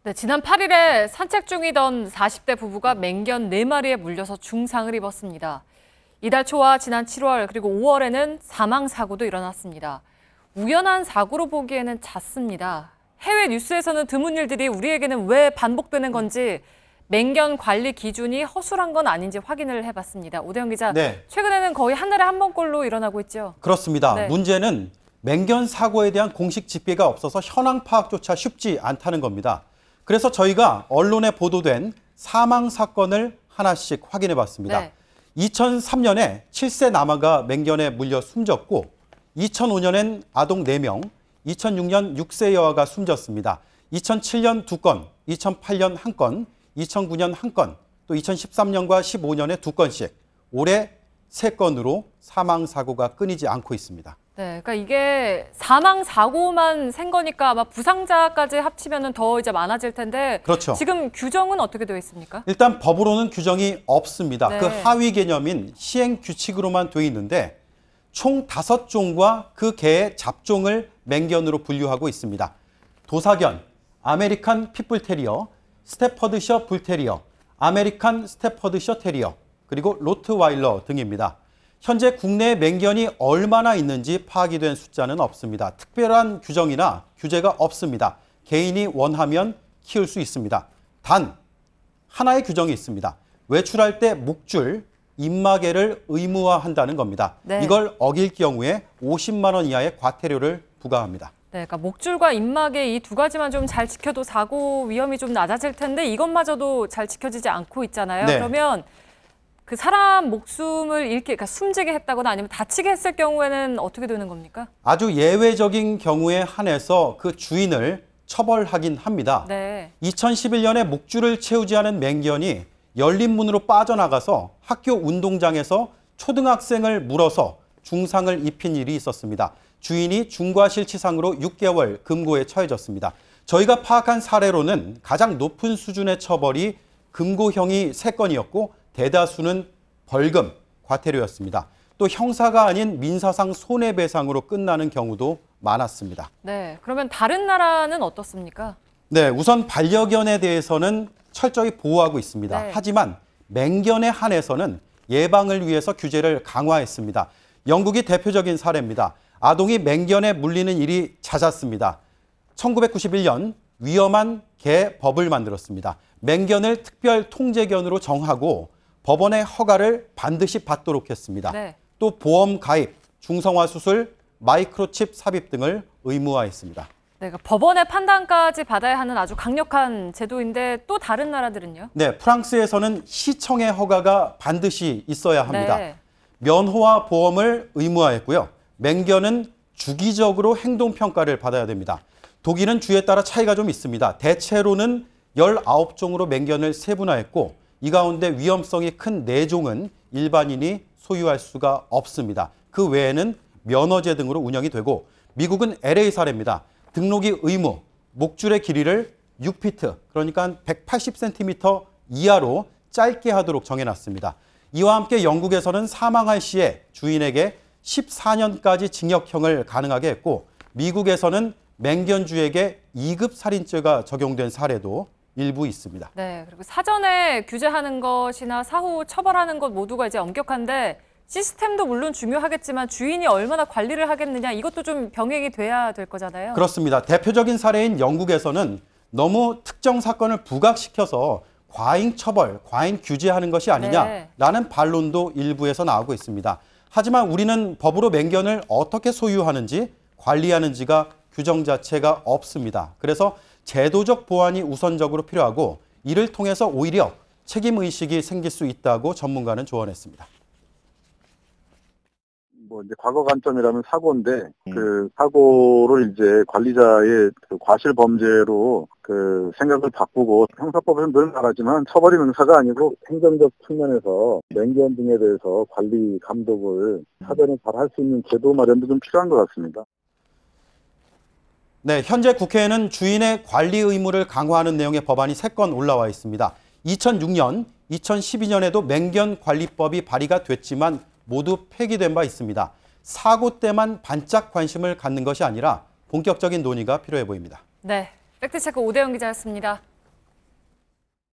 네, 지난 8일에 산책 중이던 40대 부부가 맹견 4마리에 물려서 중상을 입었습니다. 이달 초와 지난 7월 그리고 5월에는 사망 사고도 일어났습니다. 우연한 사고로 보기에는 잦습니다. 해외 뉴스에서는 드문 일들이 우리에게는 왜 반복되는 건지 맹견 관리 기준이 허술한 건 아닌지 확인을 해봤습니다. 오대영 기자, 네. 최근에는 거의 한 달에 한 번꼴로 일어나고 있죠? 그렇습니다. 네. 문제는 맹견 사고에 대한 공식 집계가 없어서 현황 파악조차 쉽지 않다는 겁니다. 그래서 저희가 언론에 보도된 사망 사건을 하나씩 확인해 봤습니다. 네. 2003년에 7세 남아가 맹견에 물려 숨졌고 2005년엔 아동 4명, 2006년 6세 여아가 숨졌습니다. 2007년 2건, 2008년 1건, 2009년 1건, 또 2013년과 15년에 2건씩 올해 3건으로 사망 사고가 끊이지 않고 있습니다. 네, 그러니까 이게 사망 사고만 센 거니까 아마 부상자까지 합치면은 더 이제 많아질 텐데. 그렇죠. 지금 규정은 어떻게 되어 있습니까? 일단 법으로는 규정이 없습니다. 네. 그 하위 개념인 시행 규칙으로만 돼 있는데 총 5종과 그 개의 잡종을 맹견으로 분류하고 있습니다. 도사견, 아메리칸 핏불테리어, 스테퍼드셔 불테리어, 아메리칸 스테퍼드셔 테리어, 그리고 로트와일러 등입니다. 현재 국내에 맹견이 얼마나 있는지 파악이 된 숫자는 없습니다. 특별한 규정이나 규제가 없습니다. 개인이 원하면 키울 수 있습니다. 단 하나의 규정이 있습니다. 외출할 때 목줄, 입마개를 의무화한다는 겁니다. 네. 이걸 어길 경우에 50만 원 이하의 과태료를 부과합니다. 네, 그러니까 목줄과 입마개 이 두 가지만 좀 잘 지켜도 사고 위험이 좀 낮아질 텐데 이것마저도 잘 지켜지지 않고 있잖아요. 네. 그러면 그 사람 목숨을 잃게, 그러니까 숨지게 했다거나 아니면 다치게 했을 경우에는 어떻게 되는 겁니까? 아주 예외적인 경우에 한해서 그 주인을 처벌하긴 합니다. 네. 2011년에 목줄을 채우지 않은 맹견이 열린 문으로 빠져나가서 학교 운동장에서 초등학생을 물어서 중상을 입힌 일이 있었습니다. 주인이 중과실치상으로 6개월 금고에 처해졌습니다. 저희가 파악한 사례로는 가장 높은 수준의 처벌이 금고형이 3건이었고 대다수는 벌금, 과태료였습니다. 또 형사가 아닌 민사상 손해배상으로 끝나는 경우도 많았습니다. 네, 그러면 다른 나라는 어떻습니까? 네, 우선 반려견에 대해서는 철저히 보호하고 있습니다. 네. 하지만 맹견에 한해서는 예방을 위해서 규제를 강화했습니다. 영국이 대표적인 사례입니다. 아동이 맹견에 물리는 일이 잦았습니다. 1991년 위험한 개 법을 만들었습니다. 맹견을 특별 통제견으로 정하고 법원의 허가를 반드시 받도록 했습니다. 네. 또 보험 가입, 중성화 수술, 마이크로칩 삽입 등을 의무화했습니다. 네, 그러니까 법원의 판단까지 받아야 하는 아주 강력한 제도인데 또 다른 나라들은요? 네, 프랑스에서는 시청의 허가가 반드시 있어야 합니다. 네. 면허와 보험을 의무화했고요. 맹견은 주기적으로 행동평가를 받아야 됩니다. 독일은 주에 따라 차이가 좀 있습니다. 대체로는 19종으로 맹견을 세분화했고 이 가운데 위험성이 큰 4종은 일반인이 소유할 수가 없습니다. 그 외에는 면허제 등으로 운영이 되고 미국은 LA 사례입니다. 등록이 의무, 목줄의 길이를 6피트, 그러니까 180cm 이하로 짧게 하도록 정해놨습니다. 이와 함께 영국에서는 사망할 시에 주인에게 14년까지 징역형을 가능하게 했고 미국에서는 맹견주에게 2급 살인죄가 적용된 사례도 일부 있습니다. 네, 그리고 사전에 규제하는 것이나 사후 처벌하는 것 모두가 이제 엄격한데 시스템도 물론 중요하겠지만 주인이 얼마나 관리를 하겠느냐 이것도 좀 병행이 돼야 될 거잖아요. 그렇습니다. 대표적인 사례인 영국에서는 너무 특정 사건을 부각시켜서 과잉 처벌, 과잉 규제하는 것이 아니냐라는 반론도 일부에서 나오고 있습니다. 하지만 우리는 법으로 맹견을 어떻게 소유하는지 관리하는지가 규정 자체가 없습니다. 그래서 제도적 보완이 우선적으로 필요하고 이를 통해서 오히려 책임의식이 생길 수 있다고 전문가는 조언했습니다. 이제 과거 관점이라면 사고인데 그 사고를 이제 관리자의 그 과실 범죄로 그 생각을 바꾸고 형사법에는 늘 말하지만 처벌이 능사가 아니고 행정적 측면에서 맹견 등에 대해서 관리 감독을 사전에 잘 할 수 있는 제도 마련도 좀 필요한 것 같습니다. 네, 현재 국회에는 주인의 관리 의무를 강화하는 내용의 법안이 3건 올라와 있습니다. 2006년, 2012년에도 맹견 관리법이 발의가 됐지만 모두 폐기된 바 있습니다. 사고 때만 반짝 관심을 갖는 것이 아니라 본격적인 논의가 필요해 보입니다. 네, 팩트체크 오대영 기자였습니다.